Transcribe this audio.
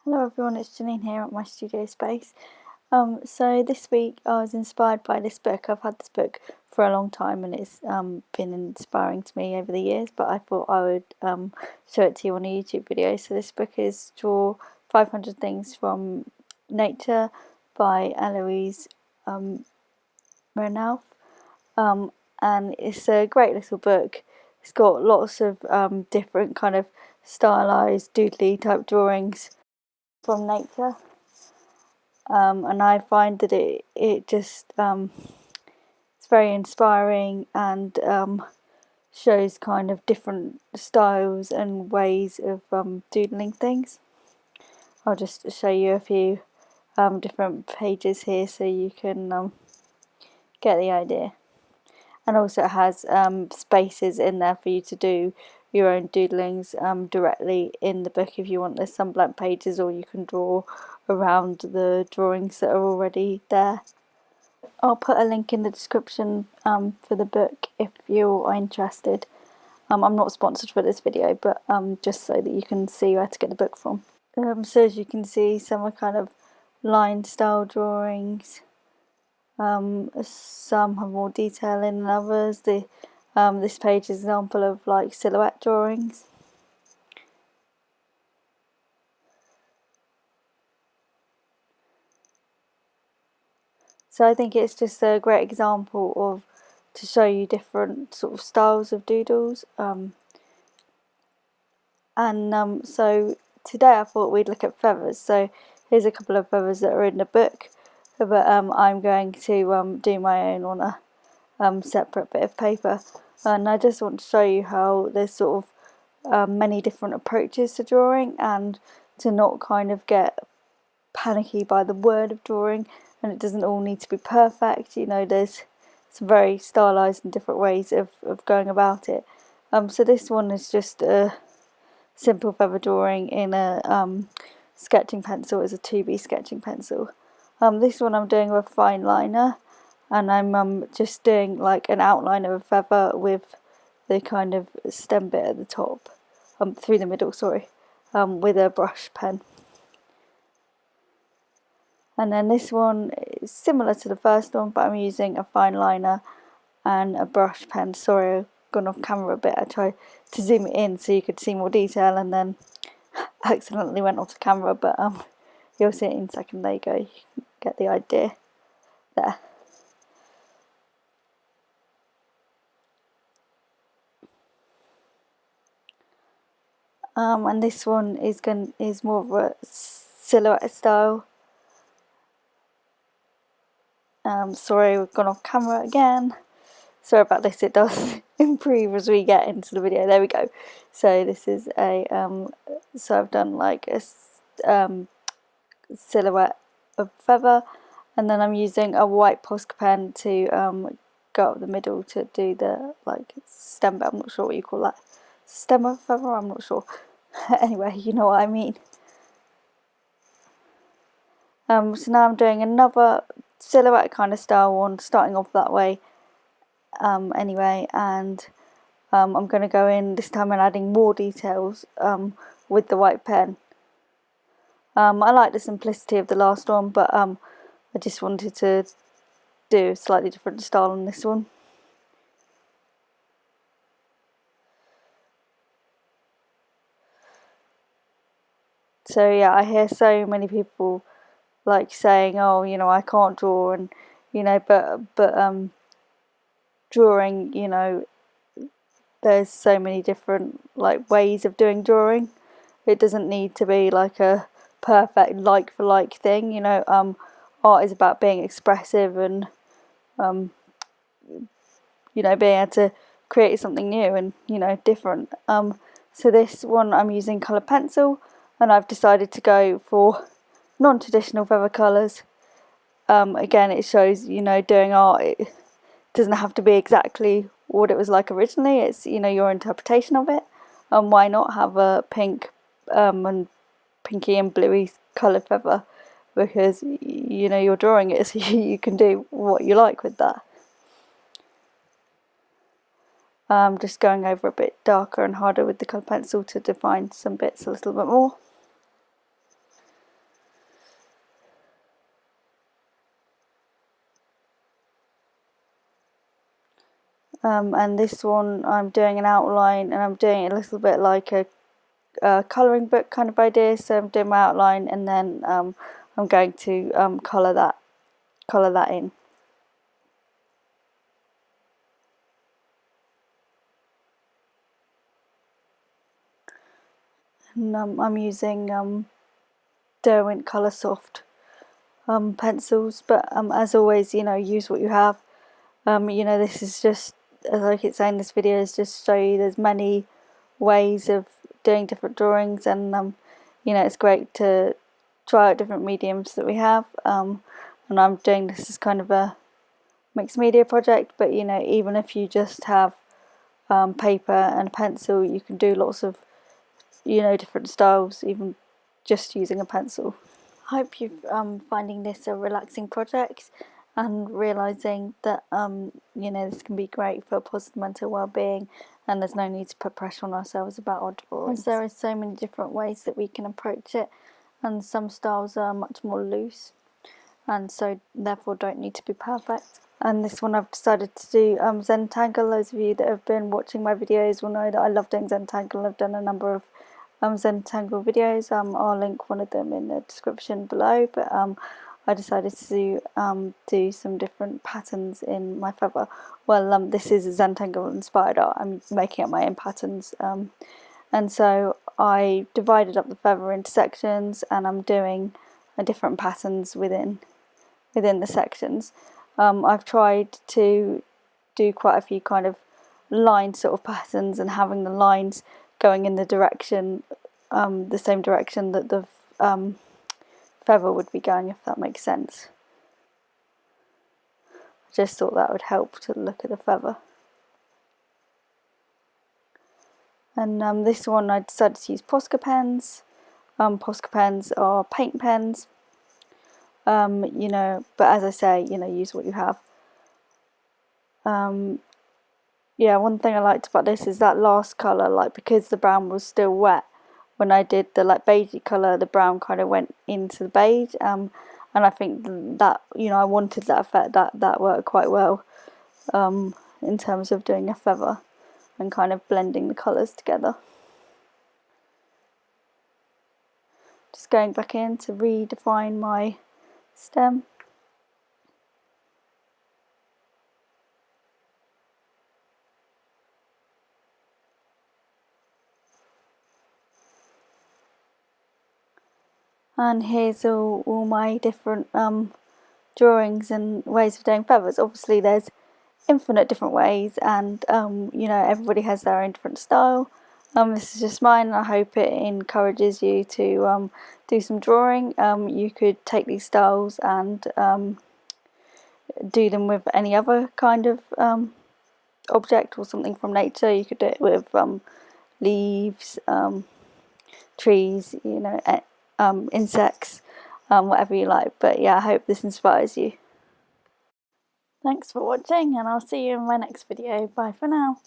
Hello everyone, it's Janine here at my studio space. So this week I was inspired by this book. I've had this book for a long time and it's been inspiring to me over the years, but I thought I would show it to you on a YouTube video. So this book is Draw 500 Things from Nature by Eloise Renouf, and it's a great little book. It's got lots of different kind of stylized doodly type drawings from nature, and I find that it just it's very inspiring and shows kind of different styles and ways of doodling things. I'll just show you a few different pages here so you can get the idea. And also it has spaces in there for you to do your own doodlings directly in the book if you want. There's some blank pages, or you can draw around the drawings that are already there. I'll put a link in the description for the book if you are interested. I'm not sponsored for this video, but just so that you can see where to get the book from. So as you can see, some are kind of line style drawings. Some have more detail in than others. This page is an example of like silhouette drawings. So I think it's just a great example of to show you different sort of styles of doodles. So today I thought we'd look at feathers. So here's a couple of feathers that are in the book, but I'm going to do my own on a separate bit of paper. And I just want to show you how there's sort of many different approaches to drawing, and to not kind of get panicky by the word of drawing, and it doesn't all need to be perfect. You know, there's some very stylized and different ways of going about it. So this one is just a simple feather drawing in a sketching pencil. It's a 2B sketching pencil. This one I'm doing with a fine liner, and I'm just doing like an outline of a feather with the kind of stem bit at the top, through the middle, sorry, with a brush pen. And then this one is similar to the first one, but I'm using a fine liner and a brush pen. Sorry, I've gone off camera a bit. I tried to zoom it in so you could see more detail, and then accidentally went off the camera, but you'll see it in a second. There you go, you can get the idea there. And this one is more of a silhouette style. Sorry, we've gone off camera again. Sorry about this, it does improve as we get into the video. There we go. So this is a, so I've done like a silhouette of feather, and then I'm using a white Posca pen to go up the middle to do the like stem bit. I'm not sure what you call that. Stem of feather? I'm not sure. Anyway, you know what I mean. So now I'm doing another silhouette kind of style one, starting off that way. Anyway, and I'm going to go in this time and adding more details with the white pen. I like the simplicity of the last one, but I just wanted to do a slightly different style on this one. So yeah, I hear so many people like saying, oh, you know, I can't draw, and you know, but drawing, you know, there's so many different like ways of doing drawing. It doesn't need to be like a perfect like for like thing, you know. Art is about being expressive and you know, being able to create something new and, you know, different. So this one I'm using coloured pencil, and I've decided to go for non-traditional feather colours. Again, it shows, you know, doing art, it doesn't have to be exactly what it was like originally. It's, you know, your interpretation of it. Why not have a pink and pinky and bluey coloured feather, because you know you're drawing it, so you can do what you like with that. Just going over a bit darker and harder with the coloured pencil to define some bits a little bit more. and this one I'm doing an outline, and I'm doing it a little bit like a colouring book kind of idea. So I'm doing my outline, and then I'm going to colour that in. And I'm using Derwent Colour Soft pencils, but as always, use what you have. This is just, like it's saying, this video is just to show you there's many ways of doing different drawings, and it's great to try out different mediums that we have. And I'm doing this as kind of a mixed media project, but even if you just have paper and a pencil, you can do lots of different styles, even just using a pencil. I hope you're finding this a relaxing project and realising that this can be great for positive mental well-being, and there's no need to put pressure on ourselves about our drawings. As there are so many different ways that we can approach it, and some styles are much more loose and so therefore don't need to be perfect. And this one I've decided to do zentangle. Those of you that have been watching my videos will know that I love doing zentangle. I've done a number of zentangle videos. I'll link one of them in the description below, but I decided to do some different patterns in my feather. Well, this is a zentangle inspired art. I'm making up my own patterns, and so I divided up the feather into sections, and I'm doing different patterns within the sections. I've tried to do quite a few kind of line sort of patterns, and having the lines going in the direction, the same direction that the feather would be going, if that makes sense. I just thought that would help to look at the feather. And this one I decided to use Posca pens. Posca pens are paint pens. But as I say, use what you have. Yeah, one thing I liked about this is that last colour, because the brown was still wet, when I did the beigey colour, the brown kind of went into the beige, and I think that, I wanted that effect, that worked quite well in terms of doing a feather and kind of blending the colours together. Just going back in to redefine my stem. And here's all my different drawings and ways of doing feathers. Obviously there's infinite different ways, and everybody has their own different style. This is just mine, and I hope it encourages you to do some drawing. You could take these styles and do them with any other kind of object or something from nature. You could do it with leaves, trees, insects, whatever you like. But yeah, I hope this inspires you. Thanks for watching, and I'll see you in my next video. Bye for now.